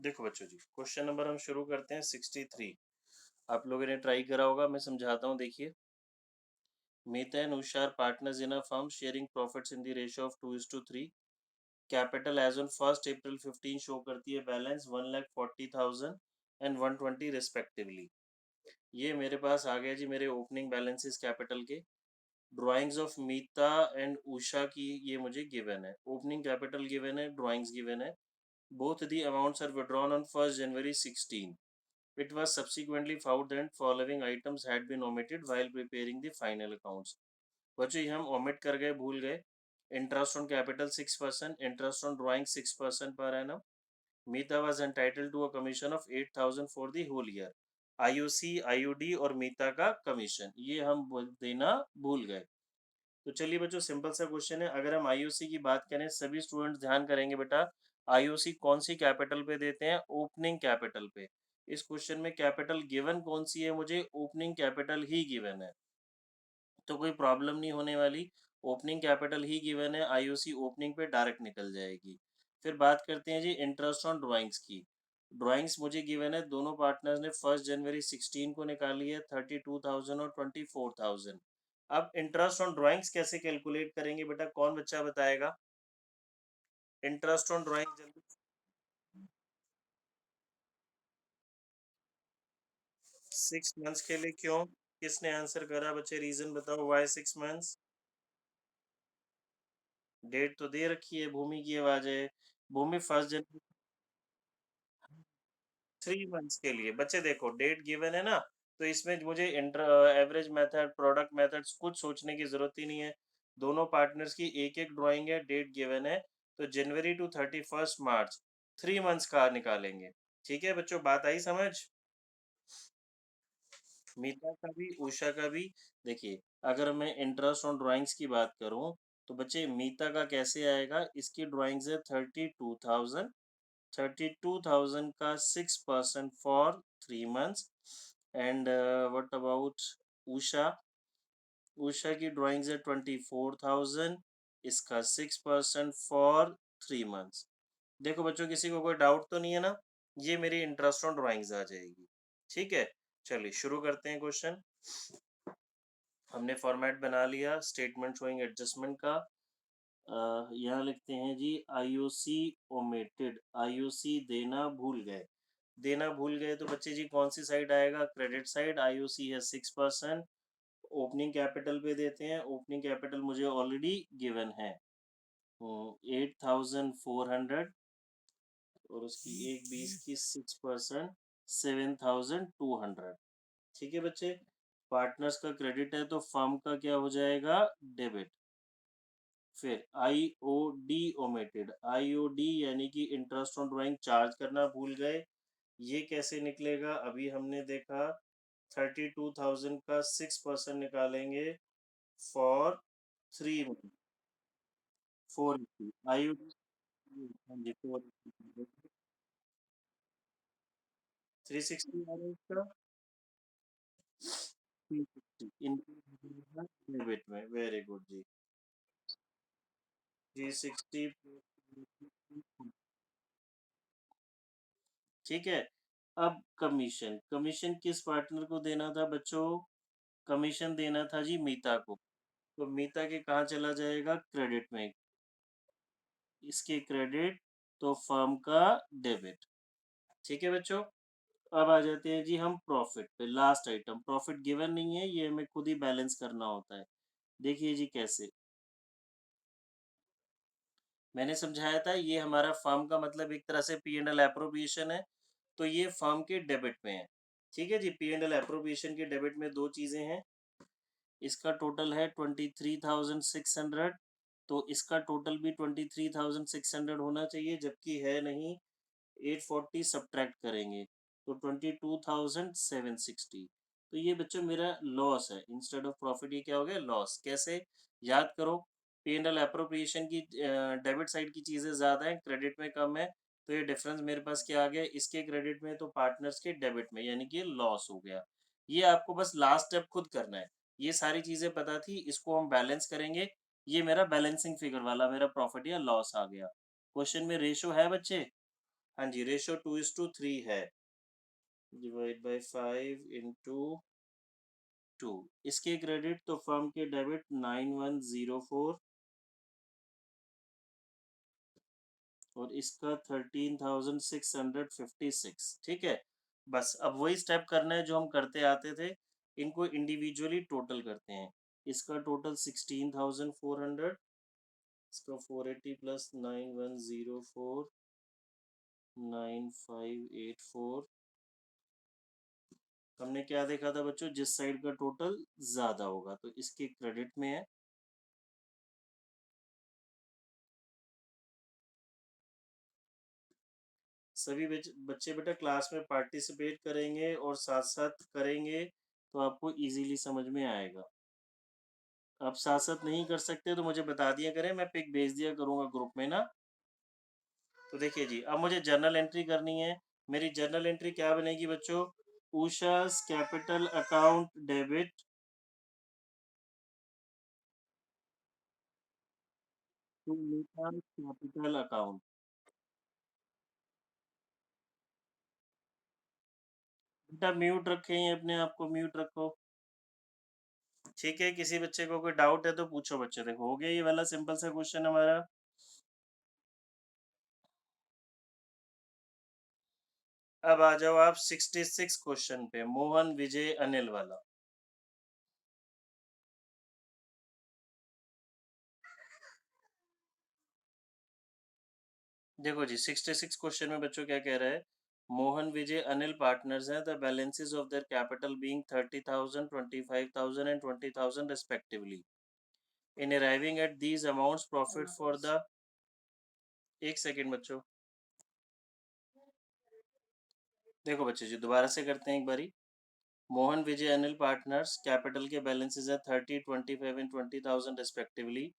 देखो बच्चों जी, question number हम शुरू करते हैं 63। आप लोगों ने ट्राई करा होगा, मैं समझाता हूँ। देखिए, Meeta and Usha are partners in a firm sharing profits in the ratio of 2:3। Capital as on 1 April 15 show करती है बैलेंस 1,40,000 एंड 120 रिस्पेक्टिवली। ये मेरे पास आ गया जी, मेरे ओपनिंग बैलेंसेस कैपिटल के। Drawings of Meeta and Usha की ये मुझे गिवन है, ओपनिंग कैपिटल गिवन है, ड्राइंग्स गिवन है। Both the amounts are withdrawn on 1 January 16। It was subsequently found that following items had been omitted while preparing the final accounts. बच्चों, ये हम omit कर गए, भूल गए। Interest on capital 6%, interest on drawing 6% per annum. Meeta was entitled to a commission of 8,000 for the whole year। IOC, IOD और मीता का commission ये हम देना भूल गए। तो चलिए बच्चों, सिंपल सा क्वेश्चन है। अगर हम आईओसी की बात करें, सभी स्टूडेंट्स ध्यान करेंगे बेटा, आईओसी कौन सी कैपिटल पे देते हैं? ओपनिंग कैपिटल पे। इस क्वेश्चन में कैपिटल गिवन कौन सी है? मुझे ओपनिंग कैपिटल ही गिवन है, तो कोई प्रॉब्लम नहीं होने वाली। ओपनिंग कैपिटल ही गिवन है, आईओसी ओपनिंग पे डायरेक्ट निकल जाएगी। फिर बात करते हैं जी इंटरेस्ट ऑन ड्राइंग्स की। ड्राइंग्स मुझे गिवन है, दोनों पार्टनर्स ने 1 January 16 को निकाली है, 32,000 और 24,000। अब इंटरेस्ट ऑन ड्राइंग्स कैसे कैलकुलेट करेंगे बेटा? कौन बच्चा बताएगा? इंटरेस्ट ऑन ड्राइंग जल्दी। 6 मंथ्स के लिए क्यों? किसने आंसर करा बच्चे? रीजन बताओ, वाई 6 मंथ्स? डेट तो दे रखी है, भूमि की आवाज है। भूमि 1 जनवरी। 3 मंथ्स के लिए बच्चे देखो, डेट गिवन है ना, तो इसमें मुझे inter average method, product methods कुछ सोचने की जरूरत ही नहीं है। दोनों पार्टनर्स की एक एक ड्राइंग है, डेट गिवन है, तो जनवरी टू 31 मार्च 3 मंथ्स का निकालेंगे। ठीक है बच्चों, बात आई समझ? मीता का भी, उषा का भी। देखिए, अगर मैं इंटरेस्ट ऑन ड्राइंग्स की बात करूं, तो बच्चे मीता का कैसे आएगा? इसकी ड्राइंग्स है 32,000। 32,000 का 6% for 3 months. And what about Usha? Usha की ड्राइंग्स है 24,000, इसका 6% फॉर 3 मंथ्स। देखो बच्चों, किसी को कोई डाउट तो नहीं है ना? ये मेरी इंटरेस्ट ऑन ड्राइंग्स आ जाएगी। ठीक है, चलिए शुरू करते हैं क्वेश्चन। हमने फॉर्मेट बना लिया स्टेटमेंट शोइंग एडजस्टमेंट का। यहाँ लिखते हैं जी, आईओसी ओमिटेड, आईओसी देना भूल गए। देना भूल गए तो बच्चे जी कौन सी साइड आएगा? Credit side. आईओसी है 6%। ओपनिंग कैपिटल पे देते हैं, ओपनिंग कैपिटल मुझे ऑलरेडी गिवन है 8,400, और उसकी एक बीस की 6%, 7,200। ठीक है बच्चे, पार्टनर्स का क्रेडिट है तो फर्म का क्या हो जाएगा? डेबिट। फिर आईओडी ओमिटेड, आईओडी यानी कि इंटरेस्ट ऑन ड्राइंग चार्ज करना भूल गए। ये कैसे निकलेगा? अभी हमने देखा, 32,000 का 6% निकालेंगे फॉर 3 मंथ। 480 आईओडी। हाँ जी, 480, 360 आ रहा है इसका। 360 डेबिट में, वेरी गुड जी। 360। ठीक है। अब कमीशन, कमीशन किस पार्टनर को देना था बच्चों? कमीशन देना था जी मीता को। तो मीता के कहाँ चला जाएगा? क्रेडिट में। इसके क्रेडिट, तो फर्म का डेबिट। ठीक है बच्चों, अब आ जाते हैं जी हम प्रॉफिट पे। लास्ट आइटम, प्रॉफिट गिवन नहीं है, ये हमें खुद ही बैलेंस करना होता है। देखिए जी कैसे मैंने समझाया था, ये हमारा फर्म का मतलब एक तरह से पी एंड एल एप्रोप्रिएशन है, तो ये फर्म के डेबिट में है। ठीक है जी, पी एंड एल एप्रोप्रिएशन के डेबिट में दो चीजें हैं। इसका टोटल है 23,600, तो इसका टोटल भी 23,600 होना चाहिए, जबकि है नहीं। 840 सब्ट्रैक्ट करेंगे तो 22,760। तो ये बच्चों मेरा लॉस है, इंस्टेड ऑफ प्रॉफिट ये क्या हो गया? लॉस। कैसे? याद करो, पी एंड एल एप्रोप्रिएशन की डेबिट साइड की चीजें ज्यादा है, क्रेडिट में कम है। तो ये डिफरेंस मेरे पास क्या आ गया? इसके क्रेडिट में तो पार्टनर्स के डेबिट में, यानी कि लॉस हो गया। ये आपको बस लास्ट स्टेप खुद करना है। ये सारी चीजें पता थी, इसको हम बैलेंस करेंगे। ये मेरा बैलेंसिंग फिगर वाला मेरा प्रॉफिट या लॉस आ गया। क्वेश्चन में रेशो है बच्चे? हाँ जी, रेशियो 2:3 है, डिवाइड बाय 5 इंटू 2। इसके क्रेडिट तो फर्म के डेबिट 9104 और इसका 13,656। ठीक है, बस अब वही स्टेप करना है जो हम करते आते थे, इनको इंडिविजुअली टोटल करते हैं। इसका टोटल 16,400, इसका 480 प्लस 9104 9584। हमने क्या देखा था बच्चों, जिस साइड का टोटल ज्यादा होगा तो इसके क्रेडिट में है। सभी बच्चे बेटा क्लास में पार्टिसिपेट करेंगे और साथ साथ करेंगे तो आपको इजीली समझ में आएगा। आप साथ साथ नहीं कर सकते तो मुझे बता दिया करें, मैं पिक भेज दिया करूंगा ग्रुप में ना। तो देखिए जी, अब मुझे जर्नल एंट्री करनी है। मेरी जर्नल एंट्री क्या बनेगी बच्चों, Usha's capital account debit to Meeta's capital account. बेटा म्यूट रखें, अपने आप को म्यूट रखो। ठीक है, किसी बच्चे को कोई डाउट है तो पूछो बच्चे। देखो हो गया ये वाला सिंपल सा क्वेश्चन हमारा। अब आ जाओ आप 66 क्वेश्चन पे, मोहन विजय अनिल वाला। देखो जी 66 क्वेश्चन में बच्चों क्या कह रहा है, मोहन विजय अनिल पार्टनर्स हैं, the balances of their capital being 30,000 25,000 and 20,000 respectively. In arriving at these amounts profit for the, एक सेकेंड बच्चों, देखो बच्चे जी दोबारा से करते हैं एक बारी। मोहन विजय अनिल पार्टनर्स कैपिटल के बैलेंसेस है 30, 25 and 20,000 respectively.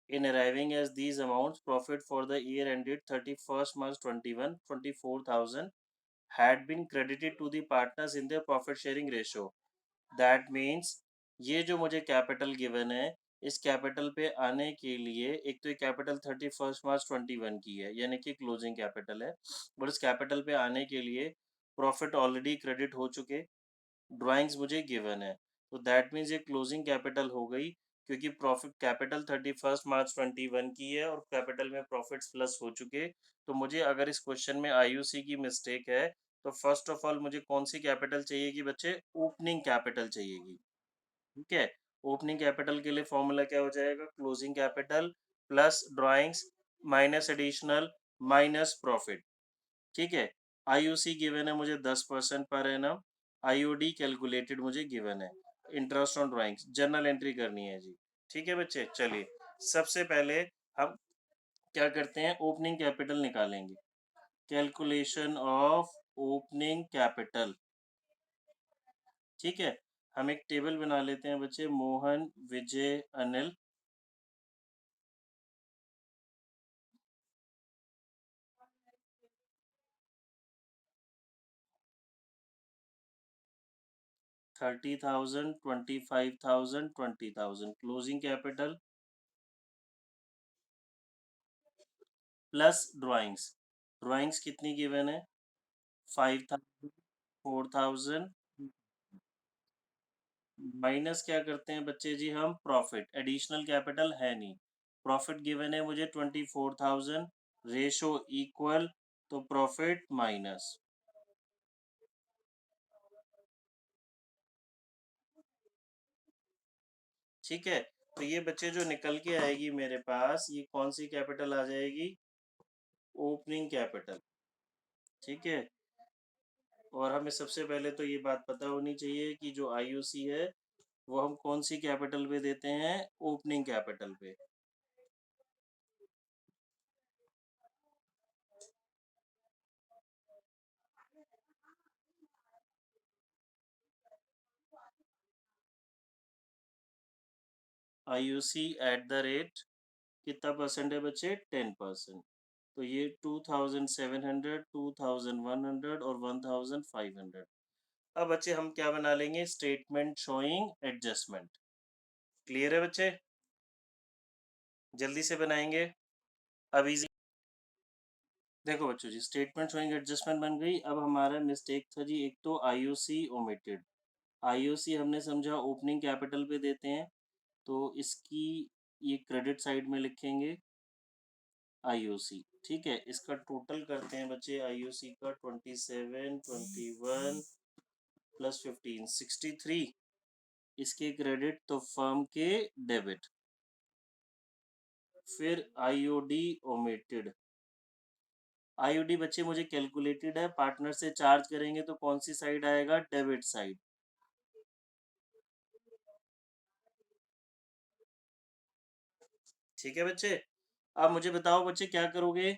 In arriving as these amounts, profit for the year ended 31st March 21, 24,000 had been credited to the partners in their profit sharing ratio. That means ये जो मुझे कैपिटल गिवन है, इस capital पे आने के लिए एक तो ये कैपिटल 31 मार्च 21 की है, यानी कि क्लोजिंग कैपिटल है, और इस कैपिटल पे आने के लिए प्रॉफिट ऑलरेडी क्रेडिट हो चुके, ड्राइंग्स मुझे गिवन है, तो दैट मीन्स ये क्लोजिंग कैपिटल हो गई, क्योंकि प्रॉफिट कैपिटल 31 मार्च 21 की है और कैपिटल में प्रॉफिट्स प्लस हो चुके। तो मुझे अगर इस क्वेश्चन में आईयूसी की मिस्टेक है तो फर्स्ट ऑफ ऑल मुझे कौन सी कैपिटल चाहिए कि बच्चे, ओपनिंग कैपिटल चाहिएगी। ठीक है, ओपनिंग कैपिटल के लिए फॉर्मूला क्या हो जाएगा, closing capital plus drawings minus additional minus profit. ठीक है, आईयूसी गिवन है मुझे 10% पर एनम, आईओडी कैलकुलेटेड मुझे गिवन है, interest on drawings journal entry करनी है जी। ठीक है बच्चे, चलिए सबसे पहले हम क्या करते हैं, ओपनिंग कैपिटल निकालेंगे। Calculation of opening capital. ठीक है, हम एक टेबल बना लेते हैं बच्चे, Mohan Vijay Anil. $30,000 $25,000 $20,000 closing capital plus drawings. Drawings कितनी गिवन है, 5,000 4,000 माइनस क्या करते हैं बच्चे जी हम, प्रॉफिट, एडिशनल कैपिटल है नहीं, प्रॉफिट गिवन है मुझे 24,000, रेशो इक्वल, तो प्रॉफिट माइनस। ठीक है, तो ये बच्चे जो निकल के आएगी मेरे पास, ये कौन सी कैपिटल आ जाएगी, ओपनिंग कैपिटल। ठीक है, और हमें सबसे पहले तो ये बात पता होनी चाहिए कि जो आईयूसी है वो हम कौन सी कैपिटल पे देते हैं, ओपनिंग कैपिटल पे। आईयूसी एट द रेट कितना परसेंट है बच्चे, 10%। तो ये 2,700 2,100 और 1,500। अब बच्चे हम क्या बना लेंगे, स्टेटमेंट शोइंग एडजस्टमेंट। क्लियर है बच्चे, जल्दी से बनाएंगे। अब इजी देखो बच्चों जी, स्टेटमेंट शोइंग एडजस्टमेंट बन गई। अब हमारा मिस्टेक था जी, एक तो आईओसी ओमिटेड। आईओसी हमने समझा ओपनिंग कैपिटल पे देते हैं, तो इसकी ये क्रेडिट साइड में लिखेंगे आईओसी। ठीक है, इसका टोटल करते हैं बच्चे, आईओसी का 27, 21 प्लस 15, 63। इसके क्रेडिट तो फर्म के डेबिट। फिर आईओडी ओमिटेड। आईओडी बच्चे मुझे कैलकुलेटेड है, पार्टनर से चार्ज करेंगे तो कौन सी साइड आएगा, डेबिट साइड। ठीक है बच्चे, अब मुझे बताओ बच्चे क्या करोगे।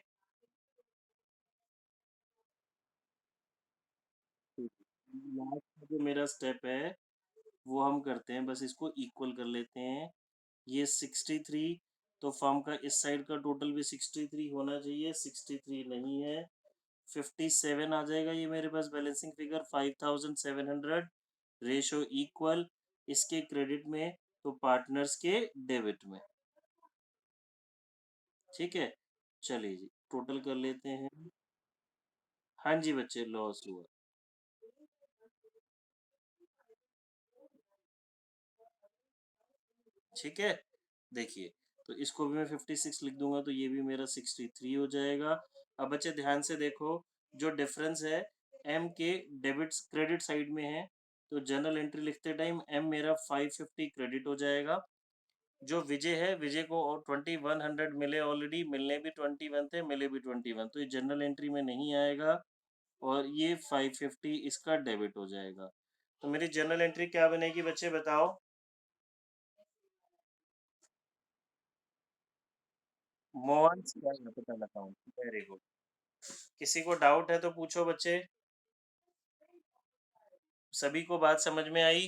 लास्ट जो मेरा स्टेप है वो हम करते हैं, बस इसको इक्वल कर लेते हैं। ये 63, तो फर्म का इस साइड का टोटल भी 63 होना चाहिए, 63 नहीं है, 57 आ जाएगा ये मेरे पास बैलेंसिंग फिगर, 5700। रेशो इक्वल, इसके क्रेडिट में तो पार्टनर्स के डेबिट में। ठीक है, चलिए जी टोटल कर लेते हैं। हाँ जी बच्चे, लॉस हुआ। ठीक है, देखिए, तो इसको भी मैं 56 लिख दूंगा तो ये भी मेरा 63 हो जाएगा। अब बच्चे ध्यान से देखो, जो डिफरेंस है एम के डेबिट क्रेडिट साइड में है, तो जनरल एंट्री लिखते टाइम एम मेरा 550 क्रेडिट हो जाएगा। जो विजय है, विजय को 2100 मिले, ऑलरेडी मिलने भी 21 थे, मिले भी 21, तो ये जनरल एंट्री में नहीं आएगा और ये 550 इसका डेबिट हो जाएगा। तो मेरी जनरल एंट्री क्या बनेगी बच्चे बताओ। मोहन सिंह पता लगाऊं, वेरी गुड। किसी को डाउट है तो पूछो बच्चे, सभी को बात समझ में आई।